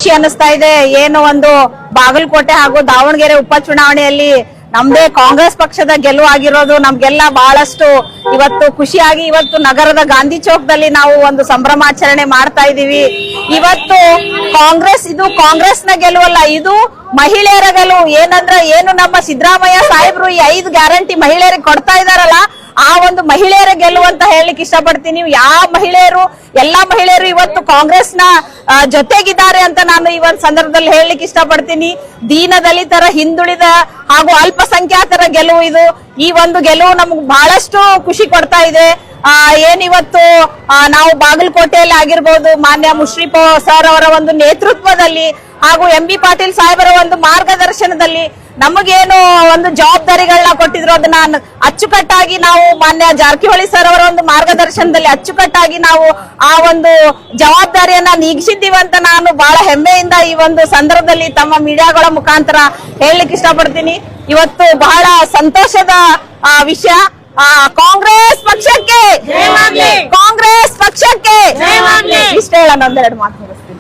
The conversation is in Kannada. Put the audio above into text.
ಖುಷಿ ಅನ್ನಿಸ್ತಾ ಇದೆ. ಏನು ಒಂದು ಬಾಗಲಕೋಟೆ ಹಾಗೂ ದಾವಣಗೆರೆ ಉಪಚುನಾವಣೆಯಲ್ಲಿ ನಮ್ದೇ ಕಾಂಗ್ರೆಸ್ ಪಕ್ಷದ ಗೆಲುವು ಆಗಿರೋದು ನಮ್ಗೆಲ್ಲ ಬಹಳಷ್ಟು ಇವತ್ತು ಖುಷಿಯಾಗಿ ಇವತ್ತು ನಗರದ ಗಾಂಧಿ ಚೌಕದಲ್ಲಿ ನಾವು ಒಂದು ಸಂಭ್ರಮಾಚರಣೆ ಮಾಡ್ತಾ ಇದೀವಿ. ಇವತ್ತು ಇದು ಕಾಂಗ್ರೆಸ್ನ ಗೆಲುವಲ್ಲ, ಇದು ಮಹಿಳೆಯರ ಗೆಲುವು. ಏನಂದ್ರೆ ಏನು ನಮ್ಮ ಸಿದ್ದರಾಮಯ್ಯ ಸಾಹೇಬ್ರು ಈ 5 ಗ್ಯಾರಂಟಿ ಮಹಿಳೆಯರಿಗೆ ಕೊಡ್ತಾ ಇದಾರಲ್ಲ, ಆ ಒಂದು ಮಹಿಳೆಯರ ಗೆಲುವು ಅಂತ ಹೇಳಲಿಕ್ಕೆ ಇಷ್ಟಪಡ್ತೀನಿ. ಯಾವ ಮಹಿಳೆಯರು, ಎಲ್ಲಾ ಮಹಿಳೆಯರು ಇವತ್ತು ಕಾಂಗ್ರೆಸ್ನ ಜೊತೆಗಿದ್ದಾರೆ ಅಂತ ನಾನು ಈ ಒಂದು ಸಂದರ್ಭದಲ್ಲಿ ಹೇಳಲಿಕ್ಕೆ ಇಷ್ಟಪಡ್ತೀನಿ. ದೀನ ದಲಿತರ, ಹಿಂದುಳಿದ ಹಾಗೂ ಅಲ್ಪಸಂಖ್ಯಾತರ ಗೆಲುವು ಇದು. ಈ ಒಂದು ಗೆಲುವು ನಮ್ಗೆ ಬಹಳಷ್ಟು ಖುಷಿ ಕೊಡ್ತಾ ಇದೆ. ಏನಿವತ್ತು ನಾವು ಬಾಗಲಕೋಟೆಯಲ್ಲಿ ಆಗಿರ್ಬೋದು, ಮಾನ್ಯ ಮುಶ್ರೀಫ್ ಸರ್ ಅವರ ಒಂದು ನೇತೃತ್ವದಲ್ಲಿ ಹಾಗೂ MB ಪಾಟೀಲ್ ಸಾಹೇಬರ ಒಂದು ಮಾರ್ಗದರ್ಶನದಲ್ಲಿ ನಮಗೇನು ಒಂದು ಜವಾಬ್ದಾರಿಗಳನ್ನ ಕೊಟ್ಟಿದ್ರು ಅದನ್ನ ಅಚ್ಚುಕಟ್ಟಾಗಿ ನಾವು ಮಾನ್ಯ ಜಾರಕಿಹೊಳಿ ಸರ್ ಅವರ ಒಂದು ಮಾರ್ಗದರ್ಶನದಲ್ಲಿ ಅಚ್ಚುಕಟ್ಟಾಗಿ ನಾವು ಆ ಒಂದು ಜವಾಬ್ದಾರಿಯನ್ನ ನೀಗಿಸಿದ್ದೀವಿ ಅಂತ ನಾನು ಬಹಳ ಹೆಮ್ಮೆಯಿಂದ ಈ ಒಂದು ಸಂದರ್ಭದಲ್ಲಿ ತಮ್ಮ ಮೀಡಿಯಾಗಳ ಮುಖಾಂತರ ಹೇಳಲಿಕ್ಕೆ ಇಷ್ಟಪಡ್ತೀನಿ. ಇವತ್ತು ಬಹಳ ಸಂತೋಷದ ವಿಷಯ. ಕಾಂಗ್ರೆಸ್ ಪಕ್ಷಕ್ಕೆ, ಕಾಂಗ್ರೆಸ್ ಪಕ್ಷಕ್ಕೆ ಇಷ್ಟ ಹೇಳೋಣ, ಒಂದೆರಡು ಮಾತು ಮುಗಿಸ್ತೀನಿ.